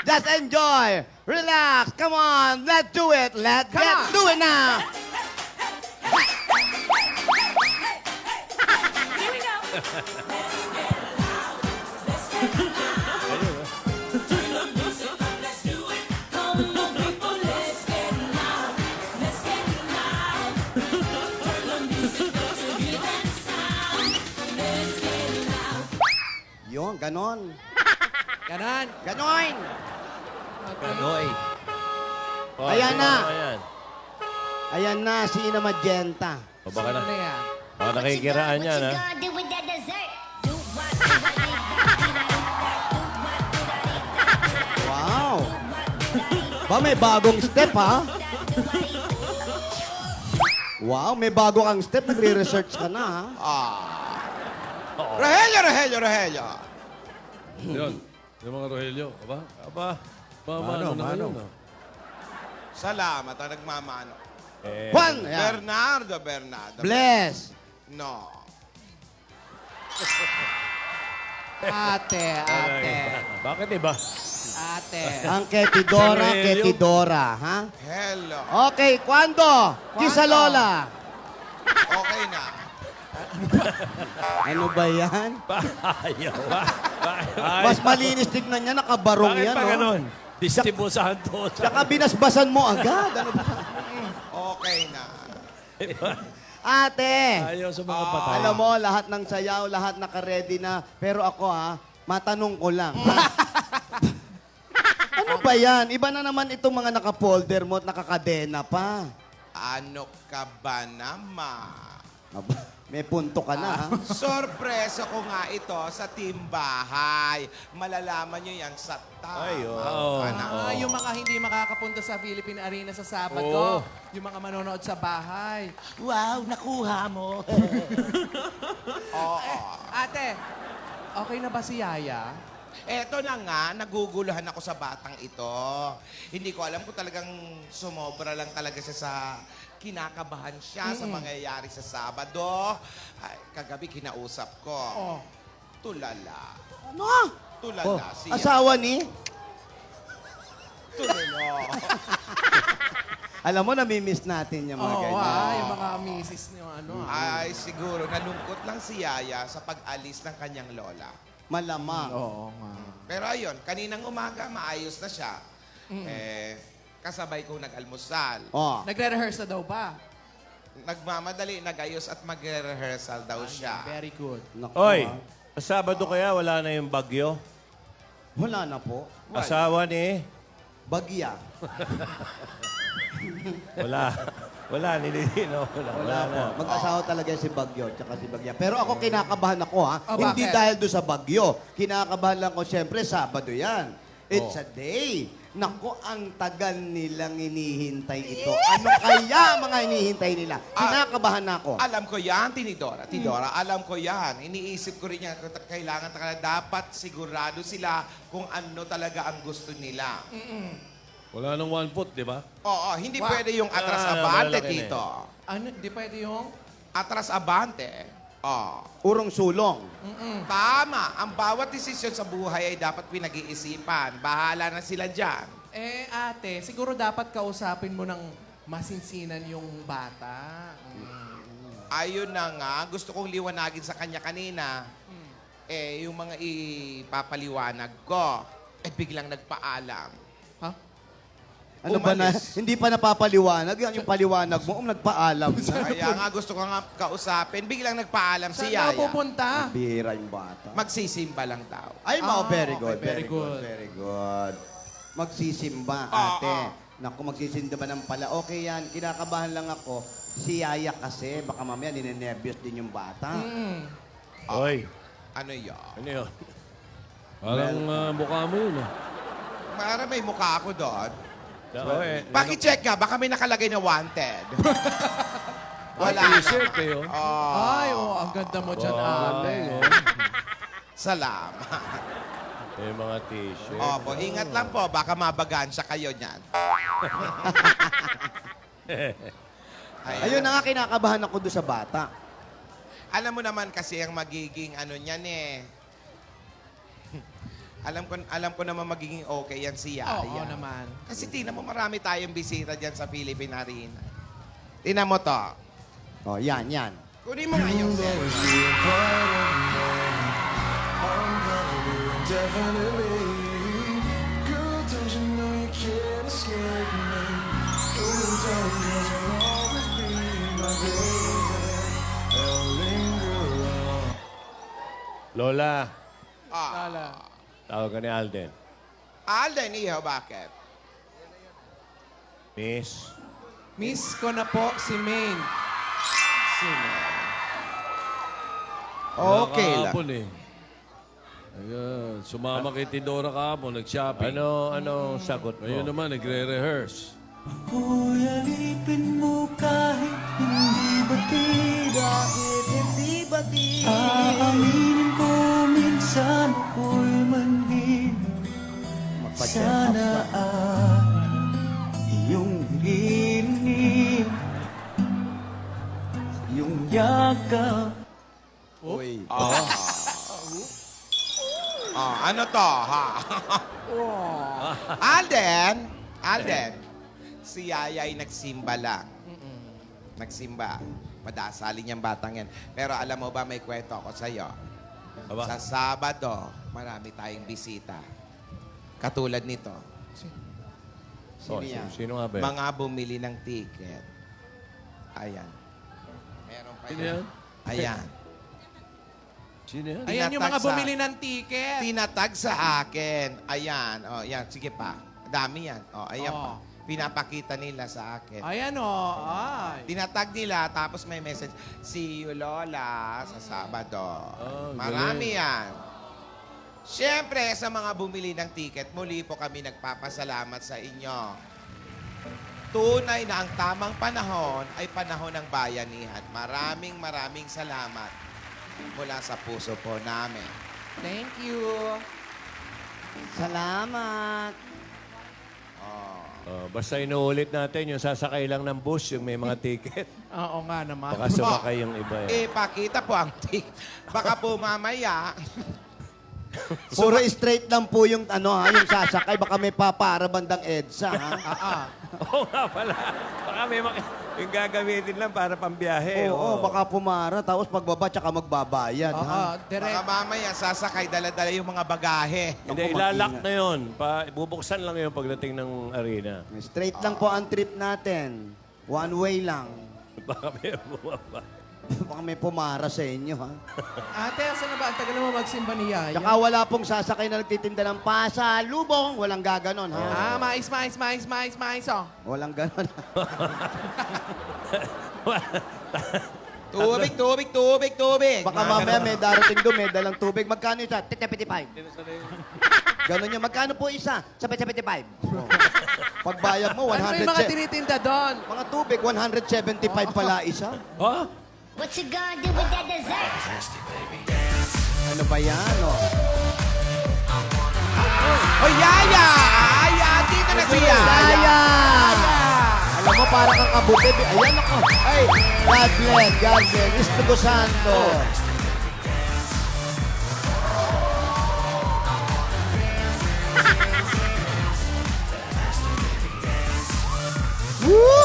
Just enjoy. Relax. Come on. Let's do it. Let's do it now. Here we go. Yun, ganon. Ganon. Ganon. Ganoy. Oh, Ayan na. Ayan. Ayan na, si Ina Magenta. O baka na. Ano yan? Baka nakikiraan yan, ha? Wow. Ba, may bagong step, ha? Wow, may bago kang step. Nagre-research ka na, ha? Rogelio. Yun. Yung mga Rogelio. Aba? Aba. Mano na mano. yun, ah. Salamat ang nagmamano. Eh, Juan, ayan. Bernardo. Bless. No. Ate. Bakit iba? Ate. Ang Ketidora, Aurelio. Ketidora, ha? Hello. Okay, kwando? Kisa Lola. Okay na. Ano ba yan? Ayaw. Mas malinis tignan niya, nakabarong Bakit yan, pa no? ganon? Distimo Santos. Tsaka binasbasan mo agad. Ano ba? Okay na. Ate, Ayaw sa mga patay. alam mo, lahat ng sayaw, lahat naka-ready na. Pero ako, ha, matanong ko lang. Ano ba yan? Iba na naman itong mga naka-folder mo at nakakadena pa. Ano ka ba naman? Aba, may punto ka na, ha? Sorpresa ko nga ito sa Timbahay. Malalaman nyo yan sa top. Ay, oo. Yung mga hindi makakapunta sa Philippine Arena sa Sabado. Oo. Yung mga manonood sa bahay. Wow, nakuha mo. Oo. Ate, okay na ba si Yaya? Eto na nga, naguguluhan ako sa batang ito. Hindi ko alam kung talagang sumobra lang talaga siya sa kinakabahan siya sa mangyayari sa Sabado. Ay, kagabi kinausap ko. Oh. Tulala. Ano? Tulala siya. Asawa ni? Tulala. Alam mo, namimiss natin yung mga Oo, ganyan. yung mga misis niyo, ano. Ay, siguro nalungkot lang si Yaya sa pag-alis ng kanyang lola. Malamang. Oo nga. Pero ayun, kaninang umaga, maayos na siya. Kasabay kong nag-almusal. Oh. Nagre-rehearse na daw ba? Nagmamadali, nag-ayos at mag-rehearsal daw siya. Very good. Naku, Oy, ha? sa Sabado kaya wala na yung bagyo? Wala na po. Wala. Asawa ni? Bagya. Wala. Wala, nililino. Wala po. na. Mag-asawa talaga si Bagyo tsaka si Bagya. Pero ako kinakabahan ako, ha? Oh, Hindi bakit? dahil doon sa Bagyo. Kinakabahan lang ko, siyempre, Sabado yan. It's a day. Naku, ang tagal nilang hinihintay ito. Ano kaya mga hinihintay nila? Kinakabahan ako. Alam ko yan, Tidora, alam ko yan. Iniisip ko rin yan, kailangan talaga dapat sigurado sila kung ano talaga ang gusto nila. Wala nang 1 foot, di ba? Oo, hindi Wow. pwede yung atras Ah, abante, malalaki na Tito. Ano, di pwede yung... Atras abante. Oh. Urong sulong. Tama. Ang bawat desisyon sa buhay ay dapat pinag-iisipan. Bahala na sila dyan. Eh, ate, siguro dapat kausapin mo ng masinsinan yung bata. Ayun na nga, gusto kong liwanagin sa kanya kanina. Yung mga ipapaliwanag ko, biglang nagpaalam. Ha? Ano ba na? Umalis. Hindi pa napapaliwanag. Yan yung paliwanag mo, nagpaalam na. Kaya nga gusto ko nga kausapin, biglang nagpaalam si Saan daw Yaya. pupunta? Bihira yung bata. Magsisimba lang daw. Ay, very okay, good, very good. very good. Magsisimba, Oo. ate. Naku, magsisimba naman pala. Okay yan, kinakabahan lang ako. Si Yaya kasi, baka mamaya ninenervyos din yung bata. Oy, Ano yun? ano yun? Parang mukha mo yun, ah. Para may mukha ako doon. Oy, Paki-check nga, baka may nakalagay na wanted. Wala Ay, na. t-shirt eh, oh. Ay, ang ganda mo dyan, ate. Salamat. may mga t-shirt. Opo, ingat lang po, baka mabagansya kayo niyan. Ayun na nga, kinakabahan ako doon sa bata. Alam mo naman kasi ang magiging ano niyan eh. Alam ko naman magiging okay yan si Yaya. Oo naman. Kasi tingnan mo, marami tayong bisita dyan sa Philippine Arena. Tingnan mo to. Oh, yan, yan. Kunin mo nga yung Lola, Lala. tawag ka ni Alden. Alden, iho, bakit? Miss, Miss ko na po si Maine. Sino? Okay lang. Kahapon eh. Ayan, sumama kay Tidora kahapon, nag-shopping. anong sagot mo? Ngayon naman, nagre-rehearse. Ako'y alipin mo kahit hindi batida. Hindi ba di? Aaminin ko minsan ako'y manhin. Magpa-check up Sana ka. iyong hilihin, iyong yakap. Uy. Ano to, ha? Alden, si Yaya ay nagsimba lang. Nagsimba. Madasalin niyang batang yan. Pero alam mo ba, may kwento ako sa'yo. Aba, Sa Sabado, marami tayong bisita. Katulad nito, oh, Sino yan? sino nga ba? yun? mga bumili ng ticket. Ayan. Meron pa Sino yan. yan? Ayan. Sino yan? Ayan yung mga Tinatag sa- bumili ng ticket. Tinatag sa akin. Ayan. O, yan. Sige pa. Dami yan. O, ayan pa. Oh. Pinapakita nila sa akin. Ayan o. Ay. Tinatag nila, tapos may message, see you, Lola, sa Sabado. Oh, Marami yan. Siyempre, sa mga bumili ng ticket, muli po kami nagpapasalamat sa inyo. Tunay na ang tamang panahon ay panahon ng bayanihan. Maraming salamat mula sa puso po namin. Thank you. Salamat. Basta inuulit natin yung sasakay lang ng bus, yung may mga ticket. Oo nga naman. Baka sumakay yung iba yan. Pakita po ang ticket. Baka po mamaya, Puro straight lang po yung yung sasakay. Baka may papara bandang EDSA, ha? Oo nga pala. Baka may yung gagamitin lang para pambiyahe. Oo, baka pumara. Tapos pagbaba, tsaka magbabayad, Oo, ha? baka direct. mamaya sasakay, dala-dala yung mga bagahe. Hindi, Naku, ilalak mag-ingat. na yun. Bubuksan lang yun pagdating ng arena. Straight lang po ang trip natin. One way lang. Baka may bumaba. Baka may pumara sa inyo, ha? Ate, asan na ba? Ang tagal mo magsimba ni Yaya. Tsaka wala pong sasakay na nagtitinda ng pasalubong. Walang gaganon, ha? mais. Oh. Walang ganon. Tubig! Baka mamaya may darating doon, may dalang tubig. Magkano isa? 55. Ganon yun. Magkano po isa? 75. Oh. Pagbayad mo, Ano yung mga 100. tinitinda doon? Mga tubig, 175 pala isa. Ha? What you gonna do with that dessert? Ano ba yan, oh? Oh, Yaya! Dito na si Yaya! Ayan! Alam mo, parang kang kabuti. Ayan ako. Ay, God bless, God bless. Espiritu Santo.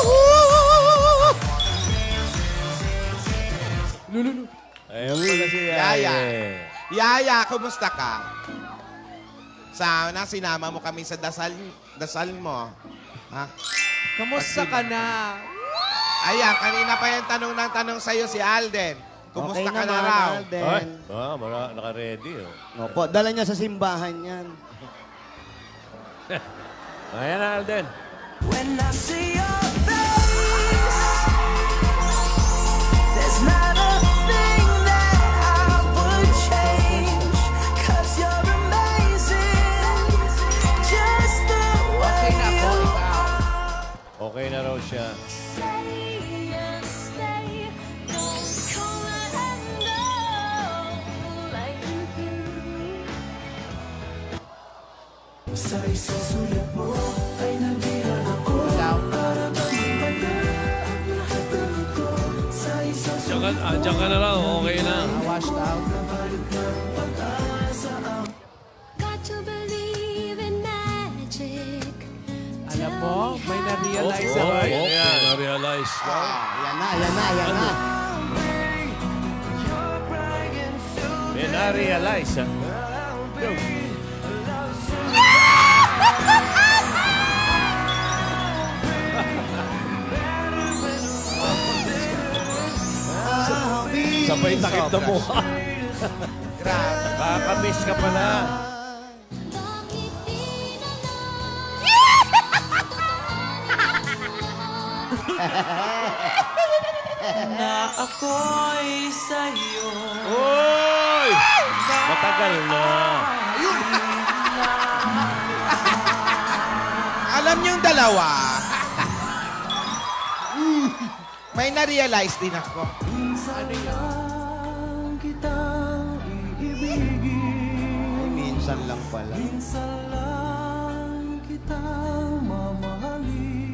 Woohoo! Ayun pala si Yaya. Yaya. Yaya, kumusta ka? Sana sinama mo kami sa dasal mo. Ha? Kamusta ka na? Ayan, kanina pa yung tanong sa'yo si Alden. Kumusta Okay ka na naman, raw? Ay, Alden. naka-ready. Oh. Opo, dala niya sa simbahan yan. Ayan, Alden. When I see your face, there's not a thing that I would change. 'Cause you're amazing, just the Okay way na po, you ikaw. Okay na raw siya. Stay and stay. Don't come and go like you do. Sa isang sulit mo ay nabihan ako. Loud. Para bang magdala ang lahat ng ito. Sa isang Diyan ka na lang, okay na. Washed out. Got to be na-realize Oh, na. na-realize. Ayan na, ayan na, ayan na. May na-realize, ha? Sabay takip na mo. Grabe. Kakamiss ka pala. Bakit di na lang Na ako'y sa'yo. Uy! Matagal na. Alam niyong dalawa, may na-realize din ako. Lang kitang iibigin. Ay, minsan lang pala. Minsan lang kitang mamahalin.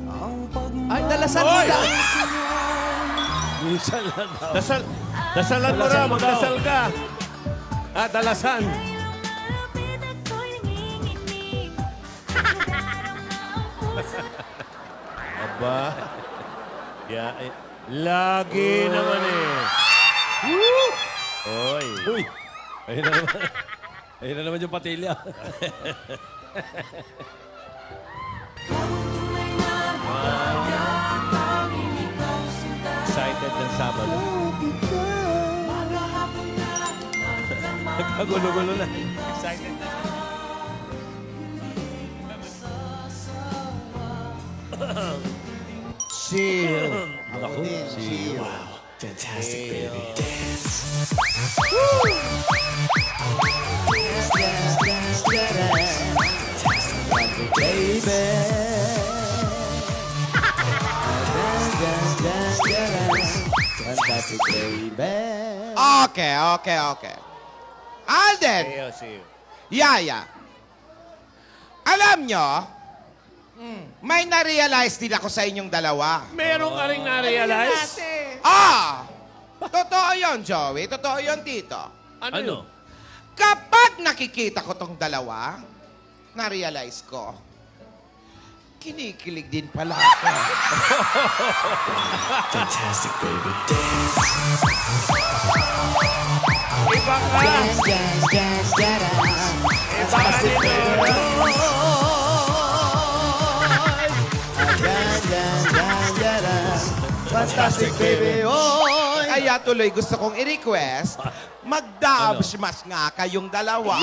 Ang Ay, dalasan mo na. Minsan lang daw. Dasalan mo raw, magdasal ka. Ah, dalasan. malapit ako'y nanginginig. Aba. Lagi naman eh. Oy. Uy! Ayun na naman. Ayun na naman yung patilya. Excited ng Sabado. Nagkagulo-gulo na. Excited na. Chill. Ako din, see you. fantastic, baby. Fantastic, baby. Okay. Alden, See you. Yaya, alam nyo, may na-realize din ako sa inyong dalawa. Meron ka rin na-realize? Totoo yun, Joey. Totoo yun, Tito. Ano yun? Kapag nakikita ko tong dalawa, na-realize ko, kinikilig din pala ako. Fantastic, baby. Iba ka! Iba ka nito! Fantastic, baby. Oy! Kaya tuloy gusto kong i-request, mag-dab-smash nga kayong dalawa.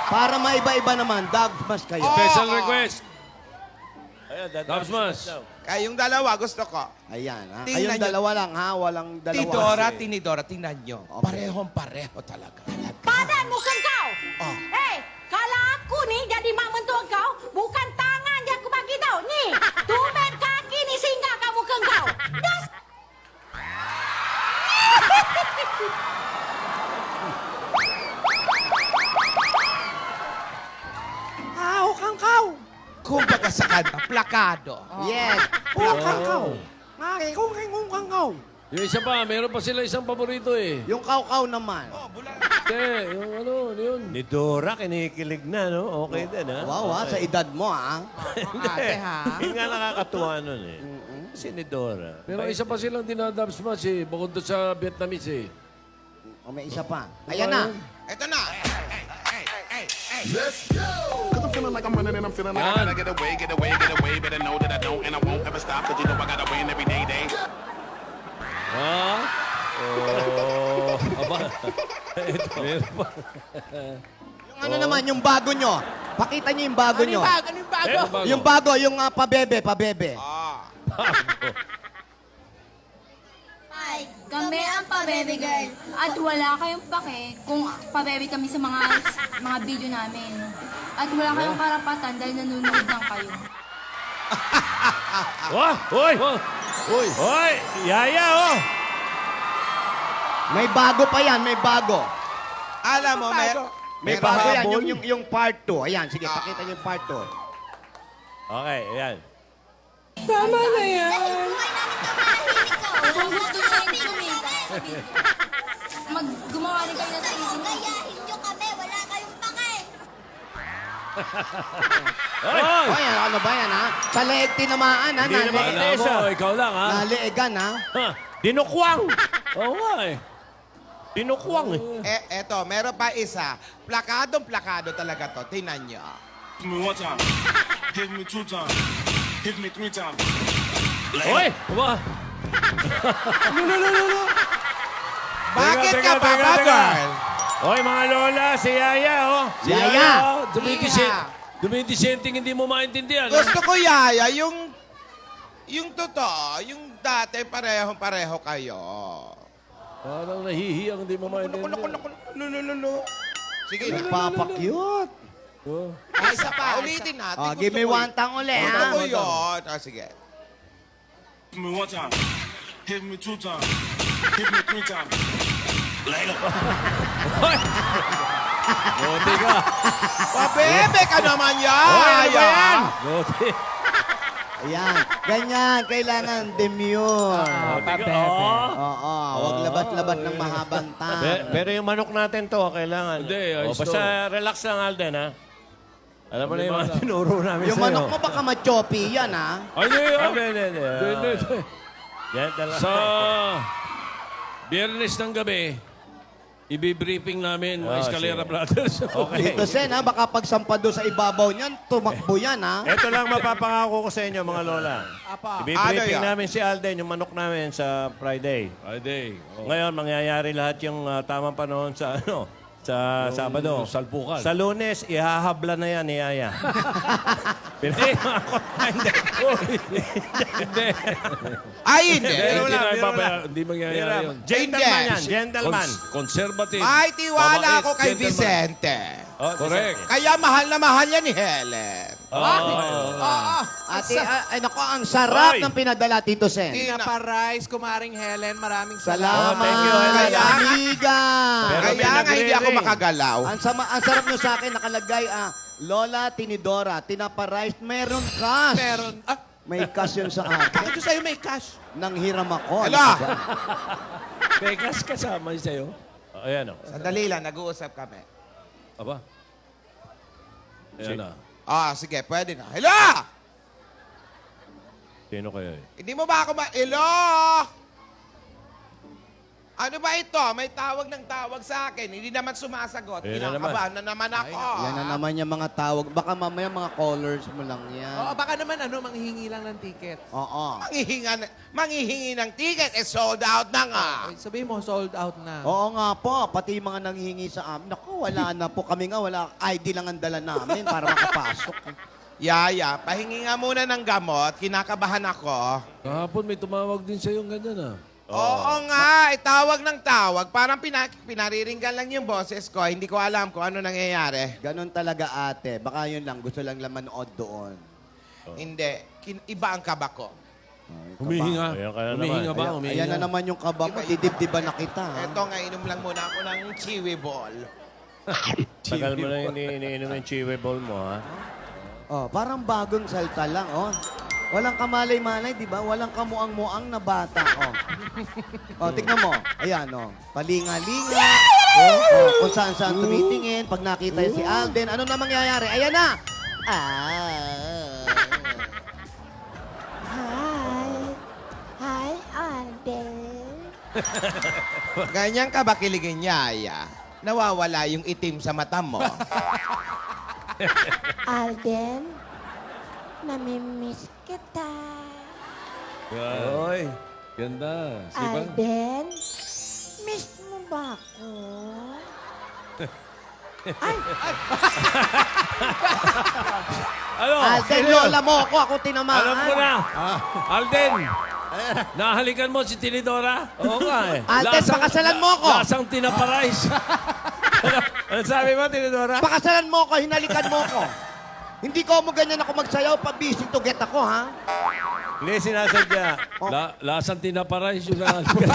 Para maiba-iba naman, dog smash kayo. Special request. Ayun, Dubs Mas. Kayong dalawa gusto ko. Ayan, ha? Tingnan Kayong nyo. dalawa lang, ha? Walang dalawa. Tinidora, tingnan nyo. Parehong-pareho talaga. Padan muka kau. Oh. Kalau aku ni jadi mak mentua kau, bukan tangan je aku bagi tau. Ni, tumben kaki ni singgah kat muka kau. Das. Kumbaga sa kanta, plakado. Yes. Yung isa pa, meron pa sila isang paborito eh. Yung kaukaw naman. Hindi, yung ano yun. Ni Dora, kinikilig na, no? Okay din, ha? Wow, ha? Sa edad mo, ha? Ate, ha? Yun nga nakakatuwa nun, eh. Si ni Dora. Pero isa pa silang dinadubs Mas eh. Bukod doon sa Vietnamese eh. O may isa pa. Ayan na. Ito na. Cause I'm feeling like I'm running and I'm feeling like I gotta get away. Better know that I don't and I won't ever stop. Cause you know I gotta win every day. Ha? Oh. Aba. Ito. Meron pa. Yung ano naman, yung bago nyo. Pakita nyo yung bago nyo. Ano yung bago? Meron bago. Yung bago, yung pabebe. Ay, kami ang pabebe girl. At wala kayong pake kung pabebe kami sa mga video namin. At wala kayong karapatan dahil nanonood lang kayo. Wah! Hoy! Uy! Hoy! Yaya, oh! May bago pa yan, may bago. Alam mo, May bago yan, yung part 2. Ayan, sige, pakita nyo yung part 2. Okay, ayan. Kung gusto nyo hindi kumita, gumawa rin kayo ng sarili nyo. Gayahin nyo kami, wala kayong pake. Hoy! Hoy, ano ba yan, ha? Sa leeg tinamaan, ha? Hindi naman Naleeg. alam mo, ikaw lang, ha? Naleegan, ha? Ha? Dinukwang! Oo nga eh. Dinukwang eto, meron pa isa. Plakadong-plakado talaga to. Tingnan nyo. Hit me one time. Hit me two times. Hit me three times. Hoy! Aba! Bakit Teka, ka pa, teka, teka. girl? Hoy, mga lola, si Yaya, oh. Si Yaya. oh. Dumidisenting hindi mo maintindihan. ha? Gusto ko, Yaya, yung totoo, yung dati parehong-pareho kayo. Parang nahihiyang hindi mo maintindihan. Lulululu. Sige, Nagpapakyut. Oh. Ay, isa pa. Ulitin natin. Oh, Gusto give me ko one tang uli, Gusto ha? ko yun. Sige. Hit me one time. Hit me two times. Hit me three times. Later. Gote ka. Pabebe ka naman yan. Hoy, ano ba yan? Yaya. Gote. Ayan. Ganyan. Kailangan demure. Gote ka. Oh. Oo. Huwag labat-labat ng mahabang tang. Pero yung manok natin to, kailangan. Hindi, ayos Basta relax lang, Alden, ha? Alam mo na yung mga tinuro namin Yung sa'yo. manok mo baka machoppy yan, ha? Ay, hindi. Hindi. Hindi. Yan talaga. Sa Biyernes ng gabi, ibibriefing namin mga Escalera sige. Brothers. Okay. Ito, Sen, ha? Baka pagsampa doon sa ibabaw niyan, tumakbo yan, ha? Ito lang mapapangako ko sa inyo, mga lola. Apa. Ibibriefing Ano yan? namin si Alden, yung manok namin sa Friday. Friday. Oh. Ngayon, mangyayari lahat yung tamang panahon sa sa Sabado. salpukan. Sa Lunes, ihahabla na yan ni Yaya. Pinakakot na hindi. Hindi. Ay, hindi. Biro lang, Hindi biro na lang. Hindi mangyayari yun. Gentleman Hindi. yan, gentleman. Conservative. May tiwala Mabait, ako kay gentleman. Vicente. Oh, Correct. Kaya mahal na mahal yan ni Helen. Ate, ay, naku, ang sarap Oy. ng pinadala, Tito Sen. Pinapa-rice, kumaring Helen. Maraming Salamat, thank you, Helen. amiga. Pero Kaya nga hindi ako nagre-ring. makagalaw. Ang sarap nyo sa akin, nakalagay, Lola Tinidora, tinapa-rice, meron cash. Meron. May cash yun sa akin. Bakit yung sa'yo may cash? Nanghiram ako. Hala! Bekas kasama yun sa'yo. Ayan o. Sandali lang, nag-uusap kami. Aba. Ayan na. Sige, pwede na. Hello! Sino kaya eh? Hindi mo ba ako Hello! Ano ba ito? May tawag ng tawag sa akin. Hindi naman sumasagot. Ayan na Kinakabahan na naman ako. Yan na naman yung mga tawag. Baka mamaya mga callers mo lang yan. Oo, baka naman manghihingi lang ng ticket. Oo. Manghihingi ng ticket, sold out na nga. Okay, sabihin mo, sold out na. Oo nga po, pati yung mga nanghihingi sa amin. Naku, wala na po. Kami nga, wala. ID lang ang dala namin para makapasok. Yaya, pahingi nga muna ng gamot. Kinakabahan ako. Kahapon may tumawag din sa'yo ganyan Oo nga, tawag ng tawag. Parang pinariringgan lang yung boses ko. Hindi ko alam kung ano nangyayari. Ganon talaga, ate. Baka yun lang. Gusto lang manood doon. Hindi. Iba ang kaba ko. Humihinga. Ayan ka na Humihinga naman. ba? Ayan, Humihinga. ayan na naman yung kaba mo. Didibdiban na kita. ha? Eto nga, inom lang muna ako ng chiwi ball. Tagal mo na iniinom yung chiwi ball mo, ha? Oh, parang bagong salta lang, oh. Walang kamalay-malay, di ba? Walang kamuang-muang na bata, oh. Oh, tignan mo. Ayan, oh. Palinga-linga. Kung saan-saan tumitingin. Pag nakita niya si Alden, ano na mangyayari? Ayan na! Hi, Alden. Ganyan ka ba kiligin, Yaya? Nawawala yung itim sa mata mo. Alden, namimiss kita. Oy. Ganda. Sipa. Alden, miss mo ba ako? Ano? Alden, lola mo ako. Ako tinamaan. Alam ko na. Alden. Nahalikan mo si Tinidora? Oo nga eh. Alden, pakasalan mo ako. Lasang tinaparice. Ano sabi mo, Tinidora? Pakasalan mo ako, hinalikan mo ako. Hindi ko mo ganyan ako magsayaw, pa-busy to get ako, ha? Hindi sinasadya. Lasang tinaparice yung nahalikan.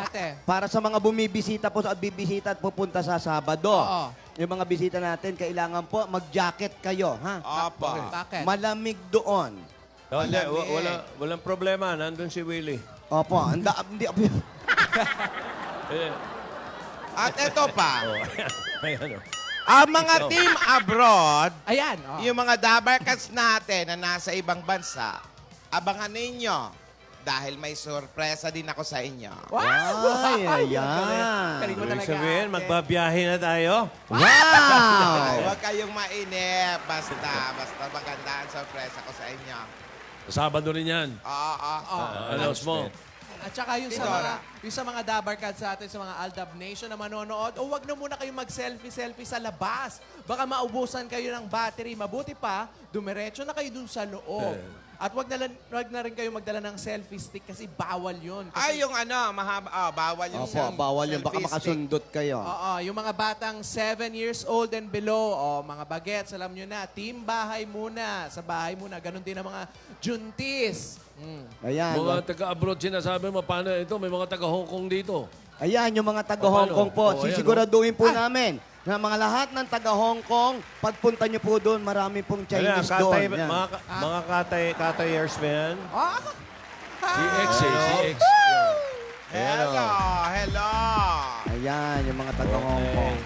Ate. Para sa mga bumibisita po at bibisita at pupunta sa Sabado. Oo. Yung mga bisita natin, kailangan po mag-jacket kayo, ha? Apa. Bakit? Malamig doon. Hindi, walang problema. Nandun si Willie. Opo, hindi. Eh, At eto pa. may ano. Ang mga team abroad, Ayan. Oh. yung mga dabarkats natin na nasa ibang bansa, abangan ninyo. Dahil may sorpresa din ako sa inyo. Ay, ayan. Galing mo Ibig talaga. sabihin, ate. magbabiyahe na tayo? Ay, Wow! huwag kayong mainip. Basta maganda ang sorpresa ko sa inyo. Sabado rin yan. Oo. Announce mo. At saka yung Tidora. sa mga Dabarkads sa atin, sa mga Aldab Nation na manonood, wag na muna kayong mag-selfie-selfie sa labas. Baka maubusan kayo ng battery. Mabuti pa, dumiretso na kayo dun sa loob. At wag na rin kayo magdala ng selfie stick kasi bawal yun. Ay, yung mahaba. Bawal yung Opo, bawal yun. Baka selfie stick. makasundot kayo. Oo, yung mga batang 7 years old and below, mga bagets, alam nyo na, team bahay muna, sa bahay muna. Ganon din ang mga juntis. Ayan. Mga taga-abroad sinasabi mo, paano ito? May mga taga-Hong Kong dito. Ayan, yung mga taga-Hong Paano? Kong po. Oh, ayan, Sisiguraduhin po namin na mga lahat ng taga-Hong Kong, pagpunta nyo po doon, marami pong Chinese doon. Yan. Mga katayers ba yan? Si X eh, si X. Hello. Ayan, yung mga taga-Hong Kong.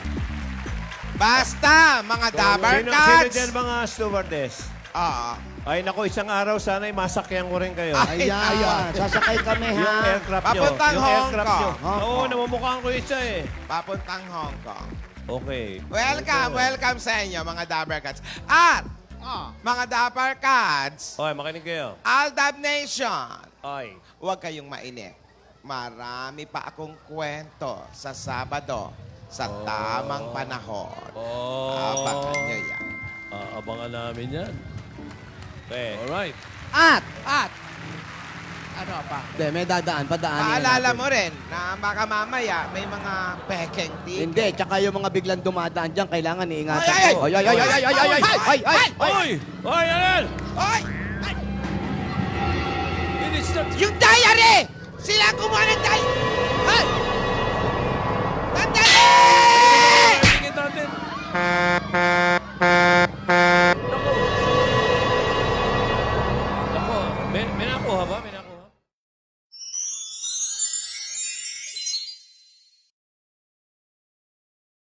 Basta, mga Sino dabarkats. dyan mga stewardess? Oo. Ay, naku, isang araw sana'y masakyan ko rin kayo. Ayan, sasakay kami Yung ha. aircraft nyo. Papuntang Yung Hong aircraft nyo. Kong. Oo, namumukhaan ko isa eh. Papuntang Hong Kong. Okay. Welcome sa inyo, mga dabarkats. At, mga dabarkats, Okay, makinig kayo. Aldab Nation, Ay. huwag kayong mainip. Marami pa akong kwento sa Sabado sa tamang panahon. Abangan nyo yan. Abangan namin yan. Okay. Alright. At, Ano pa? may padaanin Paalala natin. mo rin na baka mamaya may mga pekeng ticket. Hindi, tsaka yung mga biglang dumadaan dyan, kailangan iingatan Ay, ko. Ay! Hoy, Alan! Hoy! It's not... Yung diary! Sila ang kumuha ng diary! Hey! Sandali! Tingin natin.